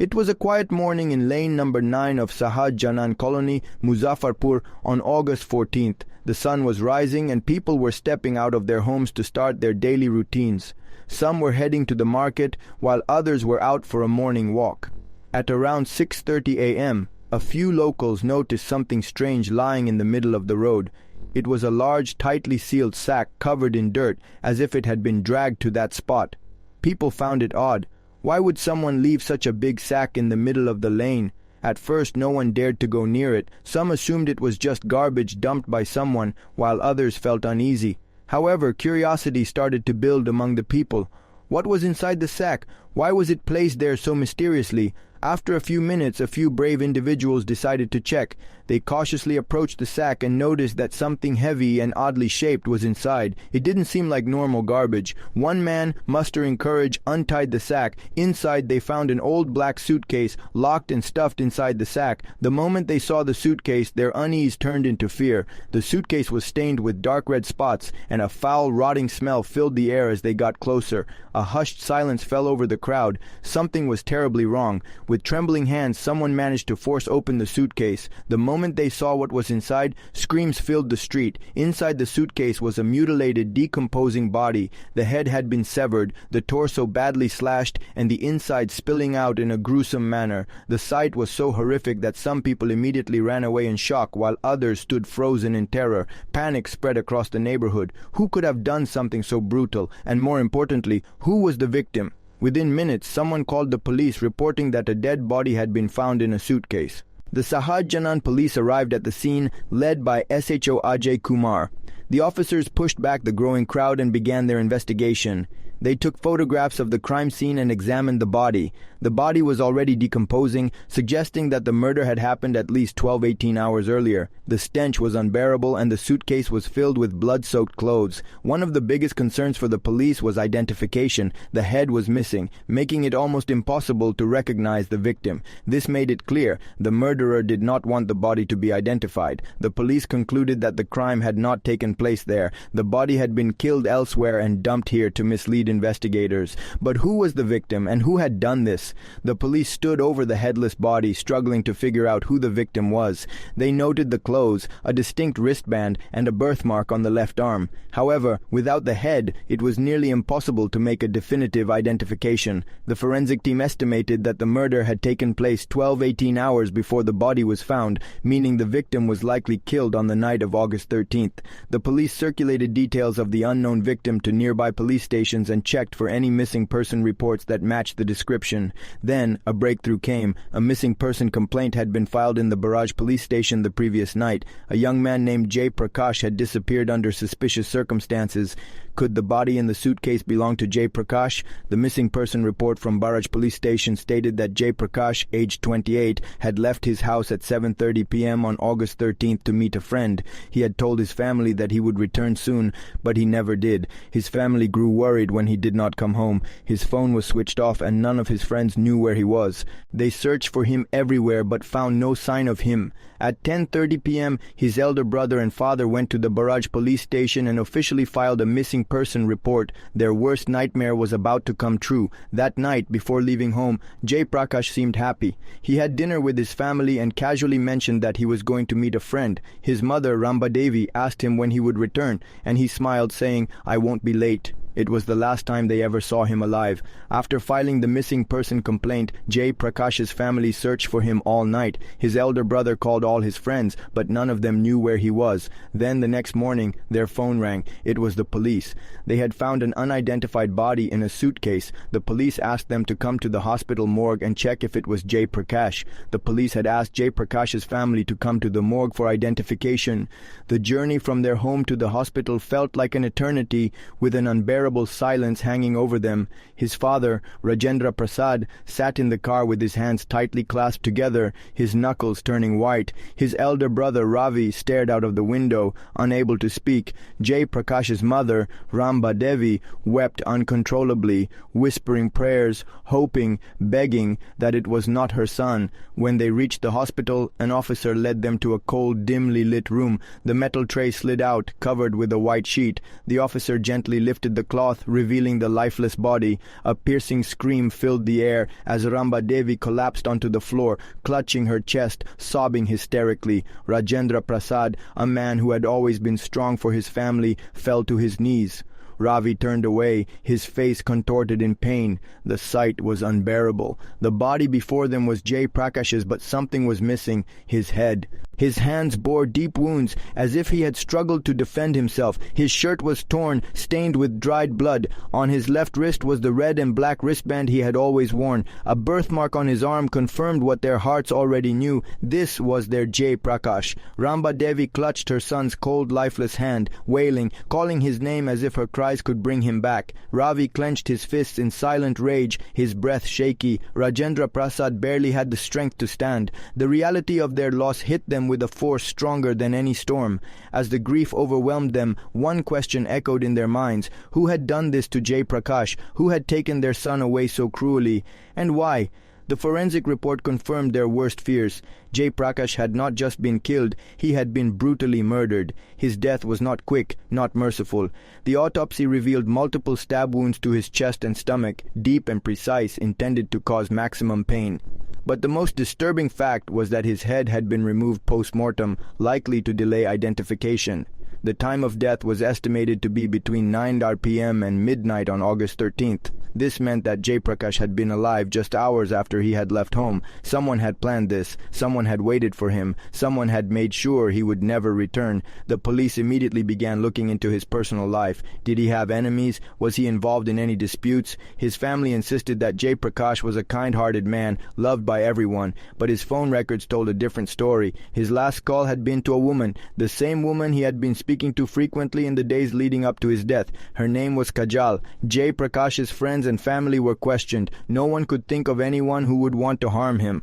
It was a quiet morning in lane number 9 of Sahaj Janan Colony, Muzaffarpur, on August 14th. The sun was rising and people were stepping out of their homes to start their daily routines. Some were heading to the market, while others were out for a morning walk. At around 6:30 a.m., a few locals noticed something strange lying in the middle of the road. It was a large, tightly sealed sack covered in dirt, as if it had been dragged to that spot. People found it odd. Why would someone leave such a big sack in the middle of the lane? At first no one dared to go near it. Some assumed it was just garbage dumped by someone, while others felt uneasy. However, curiosity started to build among the people. What was inside the sack? Why was it placed there so mysteriously? After a few minutes, a few brave individuals decided to check. They cautiously approached the sack and noticed that something heavy and oddly shaped was inside. It didn't seem like normal garbage. One man, mustering courage, untied the sack. Inside they found an old black suitcase, locked and stuffed inside the sack. The moment they saw the suitcase, their unease turned into fear. The suitcase was stained with dark red spots, and a foul, rotting smell filled the air as they got closer. A hushed silence fell over the crowd. Something was terribly wrong. With trembling hands, someone managed to force open the suitcase. The moment they saw what was inside, screams filled the street. Inside the suitcase was a mutilated, decomposing body. The head had been severed, the torso badly slashed, and the inside spilling out in a gruesome manner. The sight was so horrific that some people immediately ran away in shock, while others stood frozen in terror. Panic spread across the neighborhood. Who could have done something so brutal? And more importantly, who was the victim? Within minutes, someone called the police, reporting that a dead body had been found in a suitcase. The Sahaj Janan police arrived at the scene, led by SHO Ajay Kumar. The officers pushed back the growing crowd and began their investigation. They took photographs of the crime scene and examined the body. The body was already decomposing, suggesting that the murder had happened at least 12-18 hours earlier. The stench was unbearable and the suitcase was filled with blood-soaked clothes. One of the biggest concerns for the police was identification. The head was missing, making it almost impossible to recognize the victim. This made it clear the murderer did not want the body to be identified. The police concluded that the crime had not taken place there. The body had been killed elsewhere and dumped here to mislead investigators. But who was the victim and who had done this? The police stood over the headless body, struggling to figure out who the victim was. They noted the clothes, a distinct wristband, and a birthmark on the left arm. However, without the head, it was nearly impossible to make a definitive identification. The forensic team estimated that the murder had taken place 12-18 hours before the body was found, meaning the victim was likely killed on the night of August 13th. The police circulated details of the unknown victim to nearby police stations and checked for any missing person reports that matched the description. Then, a breakthrough came. A missing person complaint had been filed in the Barrage police station the previous night. A young man named Jay Prakash had disappeared under suspicious circumstances. Could the body in the suitcase belong to Jay Prakash? The missing person report from Barrage police station stated that Jay Prakash, aged 28, had left his house at 7:30 p.m. on August 13th to meet a friend. He had told his family that he would return soon, but he never did. His family grew worried when he did not come home. His phone was switched off and none of his friends knew where he was. They searched for him everywhere but found no sign of him. At 10:30 p.m., his elder brother and father went to the Barrage police station and officially filed a missing person report. Their worst nightmare was about to come true. That night, before leaving home, Jay Prakash seemed happy. He had dinner with his family and casually mentioned that he was going to meet a friend. His mother, Ramba Devi, asked him when he would return, and he smiled, saying, "I won't be late." It was the last time they ever saw him alive. After filing the missing person complaint, Jay Prakash's family searched for him all night. His elder brother called all his friends, but none of them knew where he was. Then the next morning, their phone rang. It was the police. They had found an unidentified body in a suitcase. The police asked them to come to the hospital morgue and check if it was Jay Prakash. The police had asked Jay Prakash's family to come to the morgue for identification. The journey from their home to the hospital felt like an eternity, with an unbearable silence hanging over them. His father, Rajendra Prasad, sat in the car with his hands tightly clasped together, his knuckles turning white. His elder brother, Ravi, stared out of the window, unable to speak. Jay Prakash's mother, Ramba Devi, wept uncontrollably, whispering prayers, hoping, begging that it was not her son. When they reached the hospital, an officer led them to a cold, dimly lit room. The metal tray slid out, covered with a white sheet. The officer gently lifted the cloth, revealing the lifeless body. A piercing scream filled the air as Ramba Devi collapsed onto the floor, clutching her chest, sobbing hysterically. Rajendra Prasad, a man who had always been strong for his family, fell to his knees. Ravi turned away, his face contorted in pain. The sight was unbearable. The body before them was Jay Prakash's, but something was missing: his head. His hands bore deep wounds, as if he had struggled to defend himself. His shirt was torn, stained with dried blood. On his left wrist was the red and black wristband he had always worn. A birthmark on his arm confirmed what their hearts already knew. This was their Jay Prakash. Ramba Devi clutched her son's cold, lifeless hand, wailing, calling his name as if her cries could bring him back. Ravi clenched his fists in silent rage, his breath shaky. Rajendra Prasad barely had the strength to stand. The reality of their loss hit them with a force stronger than any storm. As the grief overwhelmed them, one question echoed in their minds: who had done this to Jay Prakash? Who had taken their son away so cruelly? And why? The forensic report confirmed their worst fears. Jay Prakash had not just been killed, he had been brutally murdered. His death was not quick, not merciful. The autopsy revealed multiple stab wounds to his chest and stomach, deep and precise, intended to cause maximum pain. But the most disturbing fact was that his head had been removed post-mortem, likely to delay identification. The time of death was estimated to be between 9 p.m. and midnight on August 13th. This meant that Jay Prakash had been alive just hours after he had left home. Someone had planned this. Someone had waited for him. Someone had made sure he would never return. The police immediately began looking into his personal life. Did he have enemies? Was he involved in any disputes? His family insisted that Jay Prakash was a kind-hearted man, loved by everyone. But his phone records told a different story. His last call had been to a woman, the same woman he had been speaking to frequently in the days leading up to his death. Her name was Kajal. Jay Prakash's friends and family were questioned. No one could think of anyone who would want to harm him.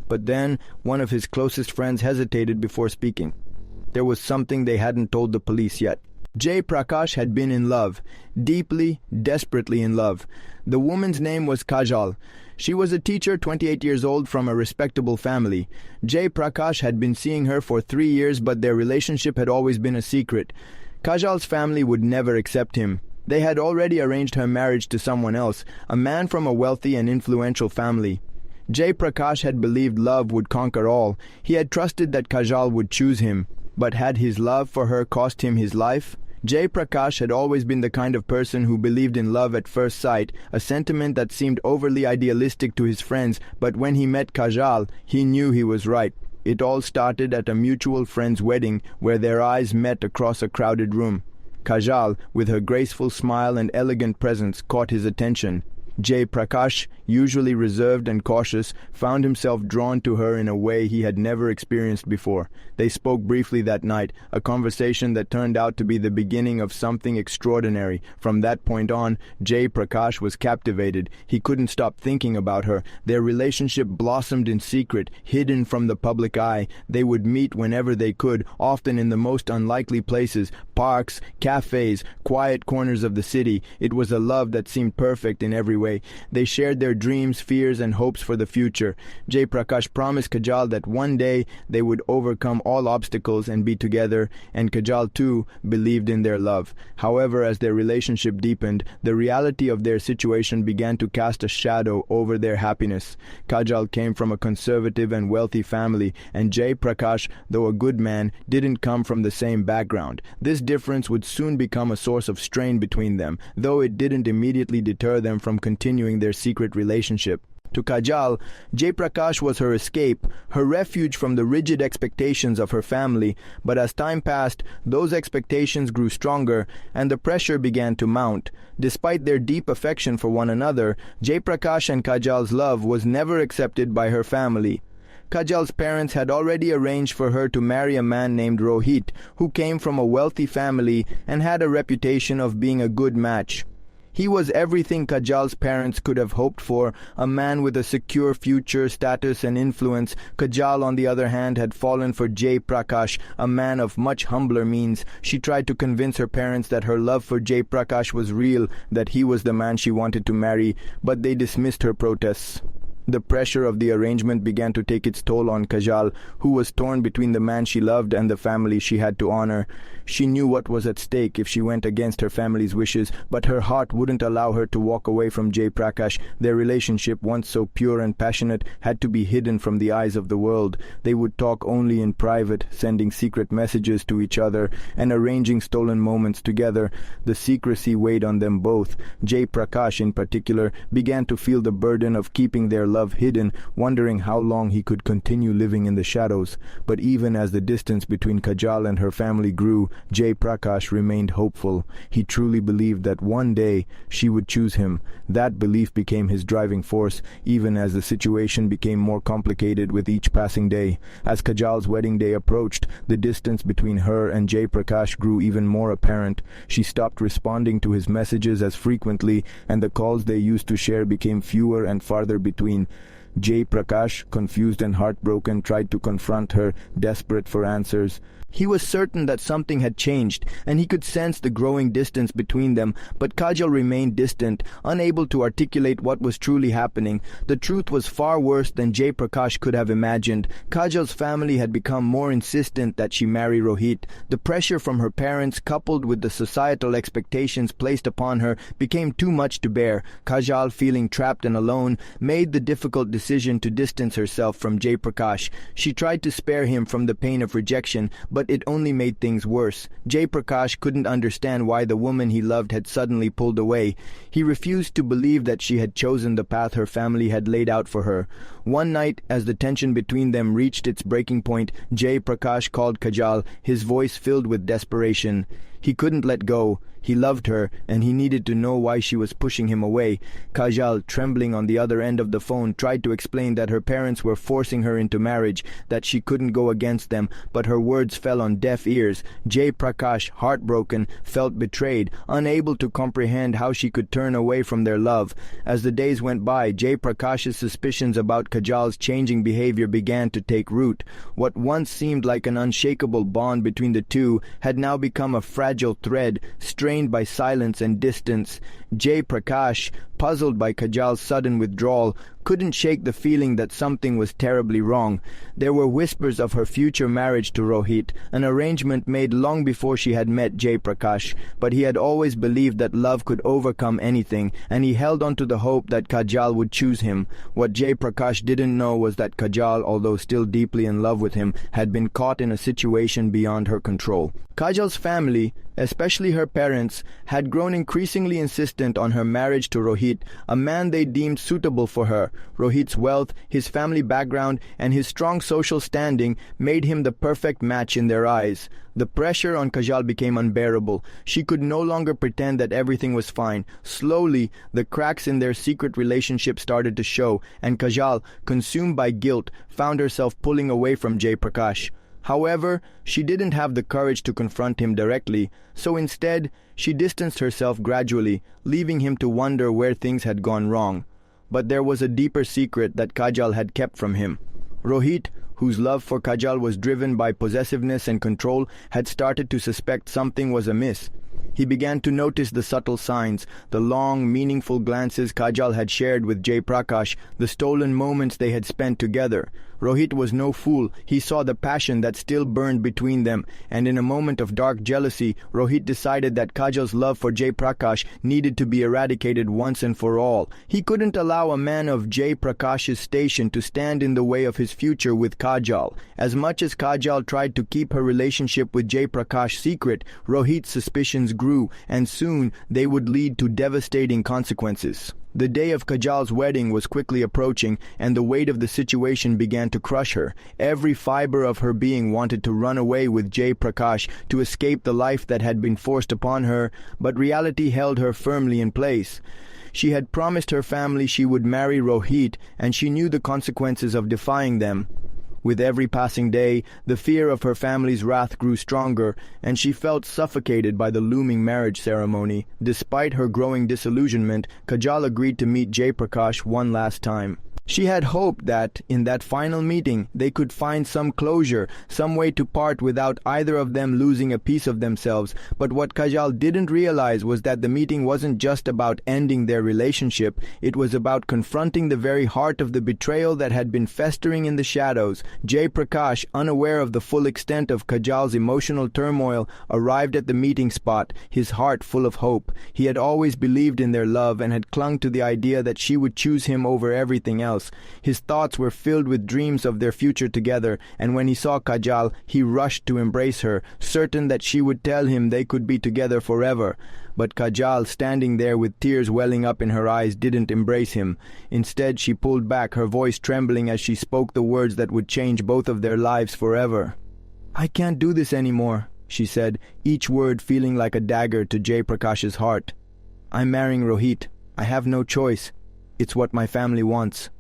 But then, one of his closest friends hesitated before speaking. There was something they hadn't told the police yet. Jay Prakash had been in love. Deeply, desperately in love. The woman's name was Kajal. She was a teacher, 28 years old, from a respectable family. Jay Prakash had been seeing her for 3 years, but their relationship had always been a secret. Kajal's family would never accept him. They had already arranged her marriage to someone else, a man from a wealthy and influential family. Jay Prakash had believed love would conquer all. He had trusted that Kajal would choose him. But had his love for her cost him his life? Jay Prakash had always been the kind of person who believed in love at first sight, a sentiment that seemed overly idealistic to his friends, but when he met Kajal, he knew he was right. It all started at a mutual friend's wedding, where their eyes met across a crowded room. Kajal, with her graceful smile and elegant presence, caught his attention. Jay Prakash, usually reserved and cautious, found himself drawn to her in a way he had never experienced before. They spoke briefly that night, a conversation that turned out to be the beginning of something extraordinary. From that point on, Jay Prakash was captivated. He couldn't stop thinking about her. Their relationship blossomed in secret, hidden from the public eye. They would meet whenever they could, often in the most unlikely places, parks, cafes, quiet corners of the city. It was a love that seemed perfect in every way. They shared their dreams, fears, and hopes for the future. Jay Prakash promised Kajal that one day they would overcome all obstacles and be together, and Kajal too believed in their love. However, as their relationship deepened, the reality of their situation began to cast a shadow over their happiness. Kajal came from a conservative and wealthy family, and Jay Prakash, though a good man, didn't come from the same background. This difference would soon become a source of strain between them, though it didn't immediately deter them from continuing their secret relationship. To Kajal, Jay Prakash was her escape, her refuge from the rigid expectations of her family. But as time passed, those expectations grew stronger, and the pressure began to mount. Despite their deep affection for one another, Jay Prakash and Kajal's love was never accepted by her family. Kajal's parents had already arranged for her to marry a man named Rohit, who came from a wealthy family and had a reputation of being a good match. He was everything Kajal's parents could have hoped for, a man with a secure future, status, and influence. Kajal, on the other hand, had fallen for Jay Prakash, a man of much humbler means. She tried to convince her parents that her love for Jay Prakash was real, that he was the man she wanted to marry, but they dismissed her protests. The pressure of the arrangement began to take its toll on Kajal, who was torn between the man she loved and the family she had to honor. She knew what was at stake if she went against her family's wishes, but her heart wouldn't allow her to walk away from Jay Prakash. Their relationship, once so pure and passionate, had to be hidden from the eyes of the world. They would talk only in private, sending secret messages to each other and arranging stolen moments together. The secrecy weighed on them both. Jay Prakash, in particular, began to feel the burden of keeping their love hidden, wondering how long he could continue living in the shadows. But even as the distance between Kajal and her family grew, Jay Prakash remained hopeful. He truly believed that one day she would choose him. That belief became his driving force, even as the situation became more complicated with each passing day. As Kajal's wedding day approached, the distance between her and Jay Prakash grew even more apparent. She stopped responding to his messages as frequently, and the calls they used to share became fewer and farther between. Jay Prakash, confused and heartbroken, tried to confront her, desperate for answers. He was certain that something had changed, and he could sense the growing distance between them, but Kajal remained distant, unable to articulate what was truly happening. The truth was far worse than Jay Prakash could have imagined. Kajal's family had become more insistent that she marry Rohit. The pressure from her parents, coupled with the societal expectations placed upon her, became too much to bear. Kajal, feeling trapped and alone, made the difficult decision to distance herself from Jay Prakash. She tried to spare him from the pain of rejection, but it only made things worse. Jay Prakash couldn't understand why the woman he loved had suddenly pulled away. He refused to believe that she had chosen the path her family had laid out for her. One night, as the tension between them reached its breaking point, Jay Prakash called Kajal, his voice filled with desperation. He couldn't let go. He loved her, and he needed to know why she was pushing him away. Kajal, trembling on the other end of the phone, tried to explain that her parents were forcing her into marriage, that she couldn't go against them, but her words fell on deaf ears. Jay Prakash, heartbroken, felt betrayed, unable to comprehend how she could turn away from their love. As the days went by, Jay Prakash's suspicions about Kajal's changing behavior began to take root. What once seemed like an unshakable bond between the two had now become a fragile thread, strained by silence and distance. Jay Prakash, puzzled by Kajal's sudden withdrawal, couldn't shake the feeling that something was terribly wrong. There were whispers of her future marriage to Rohit, an arrangement made long before she had met Jay Prakash, but he had always believed that love could overcome anything, and he held on to the hope that Kajal would choose him. What Jay Prakash didn't know was that Kajal, although still deeply in love with him, had been caught in a situation beyond her control. Kajal's family, especially her parents, had grown increasingly insistent on her marriage to Rohit, a man they deemed suitable for her. Rohit's wealth, his family background, and his strong social standing made him the perfect match in their eyes. The pressure on Kajal became unbearable. She could no longer pretend that everything was fine. Slowly, the cracks in their secret relationship started to show, and Kajal, consumed by guilt, found herself pulling away from Jay Prakash. However, she didn't have the courage to confront him directly, so instead, she distanced herself gradually, leaving him to wonder where things had gone wrong. But there was a deeper secret that Kajal had kept from him. Rohit, whose love for Kajal was driven by possessiveness and control, had started to suspect something was amiss. He began to notice the subtle signs, the long, meaningful glances Kajal had shared with Jay Prakash, the stolen moments they had spent together. Rohit was no fool. He saw the passion that still burned between them, and in a moment of dark jealousy, Rohit decided that Kajal's love for Jay Prakash needed to be eradicated once and for all. He couldn't allow a man of Jay Prakash's station to stand in the way of his future with Kajal. As much as Kajal tried to keep her relationship with Jay Prakash secret, Rohit's suspicions grew, and soon they would lead to devastating consequences. The day of Kajal's wedding was quickly approaching, and the weight of the situation began to crush her. Every fiber of her being wanted to run away with Jay Prakash, to escape the life that had been forced upon her, but reality held her firmly in place. She had promised her family she would marry Rohit, and she knew the consequences of defying them. With every passing day, the fear of her family's wrath grew stronger, and she felt suffocated by the looming marriage ceremony. Despite her growing disillusionment, Kajal agreed to meet Jay Prakash one last time. She had hoped that, in that final meeting, they could find some closure, some way to part without either of them losing a piece of themselves. But what Kajal didn't realize was that the meeting wasn't just about ending their relationship, it was about confronting the very heart of the betrayal that had been festering in the shadows. Jay Prakash, unaware of the full extent of Kajal's emotional turmoil, arrived at the meeting spot, his heart full of hope. He had always believed in their love and had clung to the idea that she would choose him over everything else. His thoughts were filled with dreams of their future together, and when he saw Kajal, he rushed to embrace her, certain that she would tell him they could be together forever. But Kajal, standing there with tears welling up in her eyes, didn't embrace him. Instead, she pulled back, her voice trembling as she spoke the words that would change both of their lives forever. "I can't do this anymore," she said, each word feeling like a dagger to Jay Prakash's heart. "I'm marrying Rohit. I have no choice. It's what my family wants."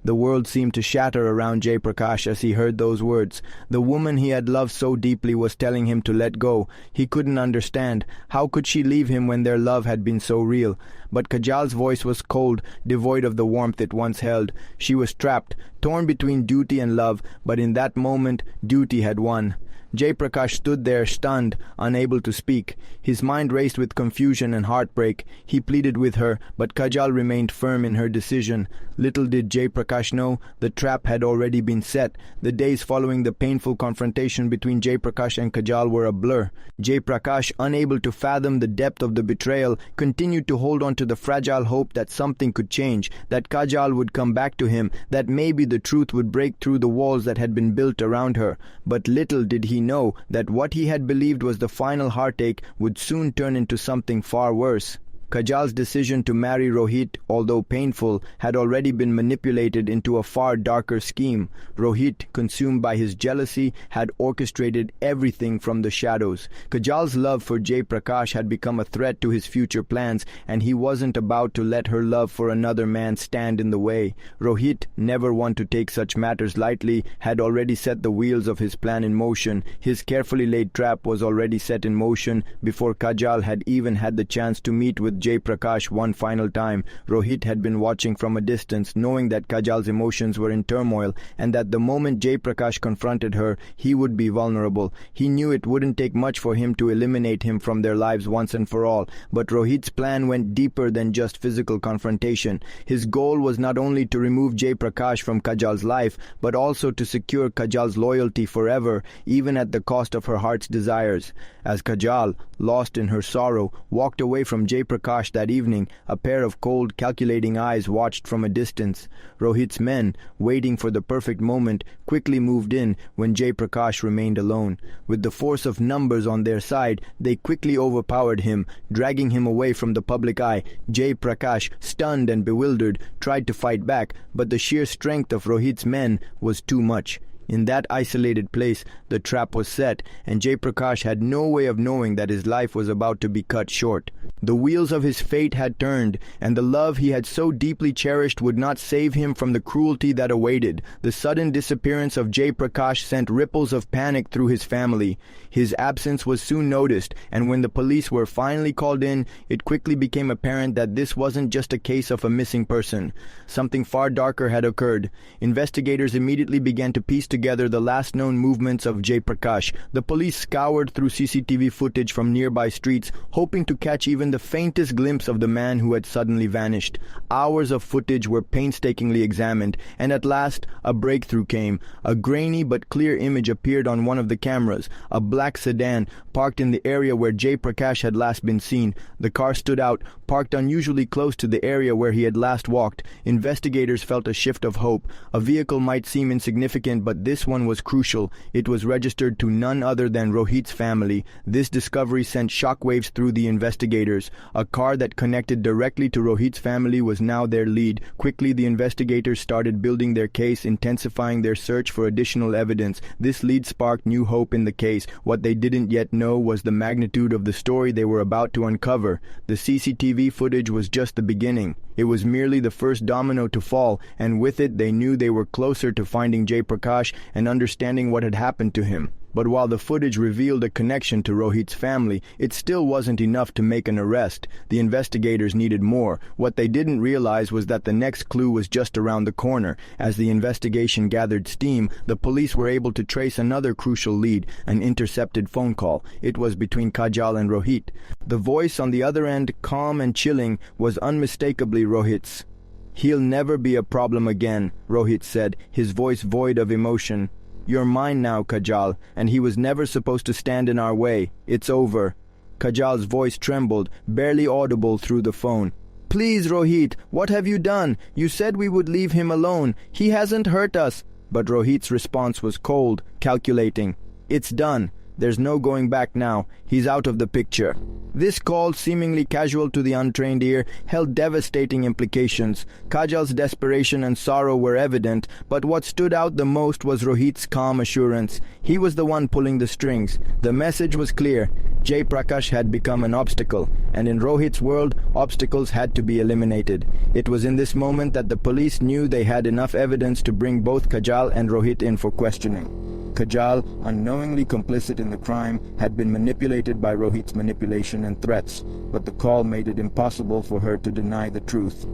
The world seemed to shatter around Jay Prakash as he heard those words. The woman he had loved so deeply was telling him to let go. He couldn't understand. How could she leave him when their love had been so real? But Kajal's voice was cold, devoid of the warmth it once held. She was trapped, torn between duty and love, but in that moment, duty had won. Jay Prakash stood there stunned, unable to speak. His mind raced with confusion and heartbreak. He pleaded with her, but Kajal remained firm in her decision. Little did Jay Prakash know, the trap had already been set. The days following the painful confrontation between Jay Prakash and Kajal were a blur. Jay Prakash, unable to fathom the depth of the betrayal, continued to hold on to the fragile hope that something could change, that Kajal would come back to him, that maybe the truth would break through the walls that had been built around her. But little did he know that what he had believed was the final heartache would soon turn into something far worse. Kajal's decision to marry Rohit, although painful, had already been manipulated into a far darker scheme. Rohit, consumed by his jealousy, had orchestrated everything from the shadows. Kajal's love for Jay Prakash had become a threat to his future plans, and he wasn't about to let her love for another man stand in the way. Rohit, never one to take such matters lightly, had already set the wheels of his plan in motion. His carefully laid trap was already set in motion before Kajal had even had the chance to meet with Jay Prakash one final time. Rohit had been watching from a distance, knowing that Kajal's emotions were in turmoil and that the moment Jay Prakash confronted her, he would be vulnerable. He knew it wouldn't take much for him to eliminate him from their lives once and for all, but Rohit's plan went deeper than just physical confrontation. His goal was not only to remove Jay Prakash from Kajal's life, but also to secure Kajal's loyalty forever, even at the cost of her heart's desires. As Kajal, lost in her sorrow, walked away from Jay Prakash that evening, a pair of cold, calculating eyes watched from a distance. Rohit's men, waiting for the perfect moment, quickly moved in when Jay Prakash remained alone. With the force of numbers on their side, they quickly overpowered him, dragging him away from the public eye. Jay Prakash, stunned and bewildered, tried to fight back, but the sheer strength of Rohit's men was too much. In that isolated place, the trap was set, and Jay Prakash had no way of knowing that his life was about to be cut short. The wheels of his fate had turned, and the love he had so deeply cherished would not save him from the cruelty that awaited. The sudden disappearance of Jay Prakash sent ripples of panic through his family. His absence was soon noticed, and when the police were finally called in, it quickly became apparent that this wasn't just a case of a missing person. Something far darker had occurred. Investigators immediately began to piece together the last known movements of Jay Prakash. The police scoured through CCTV footage from nearby streets, hoping to catch even the faintest glimpse of the man who had suddenly vanished. Hours of footage were painstakingly examined, and at last a breakthrough came. A grainy but clear image appeared on one of the cameras, a black sedan parked in the area where Jay Prakash had last been seen. The car stood out, parked unusually close to the area where he had last walked. Investigators felt a shift of hope. A vehicle might seem insignificant, but this one was crucial. It was registered to none other than Rohit's family. This discovery sent shockwaves through the investigators. A car that connected directly to Rohit's family was now their lead. Quickly, the investigators started building their case, intensifying their search for additional evidence. This lead sparked new hope in the case. What they didn't yet know was the magnitude of the story they were about to uncover. The CCTV footage was just the beginning. It was merely the first domino to fall, and with it they knew they were closer to finding Jay Prakash Prakash and understanding what had happened to him. But while the footage revealed a connection to Rohit's family, it still wasn't enough to make an arrest. The investigators needed more. What they didn't realize was that the next clue was just around the corner. As the investigation gathered steam, the police were able to trace another crucial lead, an intercepted phone call. It was between Kajal and Rohit. The voice on the other end, calm and chilling, was unmistakably Rohit's. "He'll never be a problem again," Rohit said, his voice void of emotion. "You're mine now, Kajal, and he was never supposed to stand in our way. It's over." Kajal's voice trembled, barely audible through the phone. "Please, Rohit, what have you done? You said we would leave him alone. He hasn't hurt us." But Rohit's response was cold, calculating. "It's done. There's no going back now. He's out of the picture." This call, seemingly casual to the untrained ear, held devastating implications. Kajal's desperation and sorrow were evident, but what stood out the most was Rohit's calm assurance. He was the one pulling the strings. The message was clear. Jay Prakash had become an obstacle, and in Rohit's world, obstacles had to be eliminated. It was in this moment that the police knew they had enough evidence to bring both Kajal and Rohit in for questioning. Kajal, unknowingly complicit in the crime, had been manipulated by Rohit's manipulation and threats, but the call made it impossible for her to deny the truth.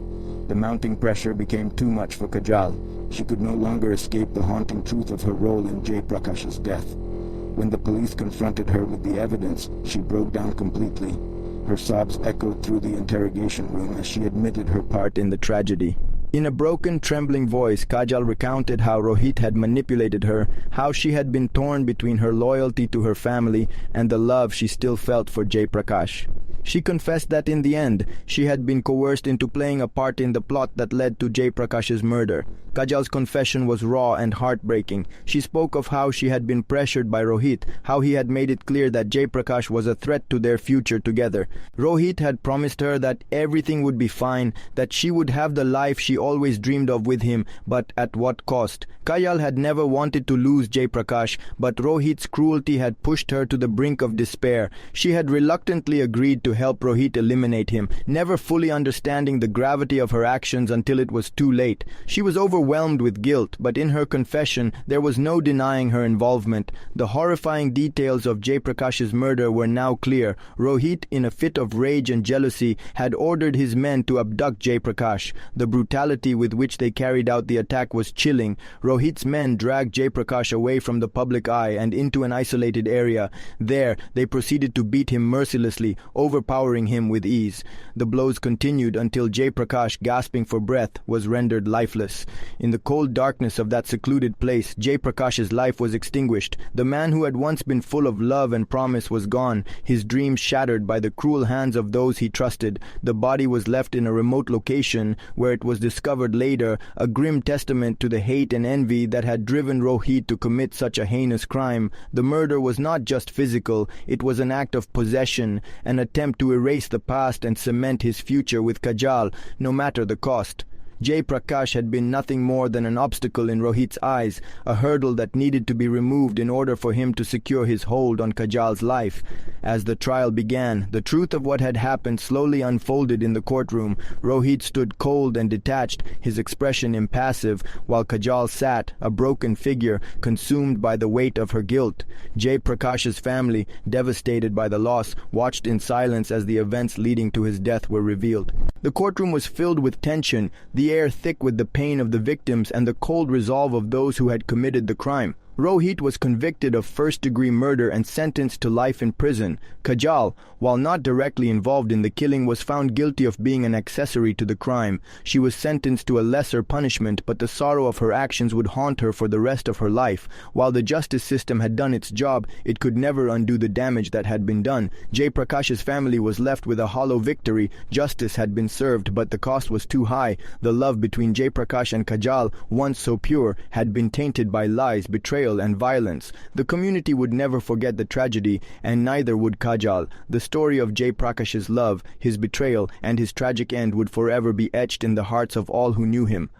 The mounting pressure became too much for Kajal. She could no longer escape the haunting truth of her role in Jay Prakash's death. When the police confronted her with the evidence, she broke down completely. Her sobs echoed through the interrogation room as she admitted her part in the tragedy. In a broken, trembling voice, Kajal recounted how Rohit had manipulated her, how she had been torn between her loyalty to her family and the love she still felt for Jay Prakash. She confessed that in the end, she had been coerced into playing a part in the plot that led to Jay Prakash's murder. Kajal's confession was raw and heartbreaking. She spoke of how she had been pressured by Rohit, how he had made it clear that Jay Prakash was a threat to their future together. Rohit had promised her that everything would be fine, that she would have the life she always dreamed of with him, but at what cost? Kajal had never wanted to lose Jay Prakash, but Rohit's cruelty had pushed her to the brink of despair. She had reluctantly agreed to help Rohit eliminate him, never fully understanding the gravity of her actions until it was too late. She was overwhelmed with guilt, but in her confession there was no denying her involvement. The horrifying details of Jay Prakash's murder were now clear. Rohit, in a fit of rage and jealousy, had ordered his men to abduct Jay Prakash. The brutality with which they carried out the attack was chilling. Rohit's men dragged Jay Prakash away from the public eye and into an isolated area. There, they proceeded to beat him mercilessly, overpowering him with ease. The blows continued until Jay Prakash, gasping for breath, was rendered lifeless. In the cold darkness of that secluded place, Jay Prakash's life was extinguished. The man who had once been full of love and promise was gone, his dreams shattered by the cruel hands of those he trusted. The body was left in a remote location where it was discovered later, a grim testament to the hate and envy that had driven Rohit to commit such a heinous crime. The murder was not just physical, it was an act of possession, an attempt to erase the past and cement his future with Kajal, no matter the cost. Jay Prakash had been nothing more than an obstacle in Rohit's eyes, a hurdle that needed to be removed in order for him to secure his hold on Kajal's life. As the trial began, the truth of what had happened slowly unfolded in the courtroom. Rohit stood cold and detached, his expression impassive, while Kajal sat, a broken figure, consumed by the weight of her guilt. Jay Prakash's family, devastated by the loss, watched in silence as the events leading to his death were revealed. The courtroom was filled with tension, the air thick with the pain of the victims and the cold resolve of those who had committed the crime. Rohit was convicted of first-degree murder and sentenced to life in prison. Kajal, while not directly involved in the killing, was found guilty of being an accessory to the crime. She was sentenced to a lesser punishment, but the sorrow of her actions would haunt her for the rest of her life. While the justice system had done its job, it could never undo the damage that had been done. Jay Prakash's family was left with a hollow victory. Justice had been served, but the cost was too high. The love between Jay Prakash and Kajal, once so pure, had been tainted by lies, betrayal, and violence. The community would never forget the tragedy, and neither would Kajal. The story of Jay Prakash's love, his betrayal, and his tragic end would forever be etched in the hearts of all who knew him.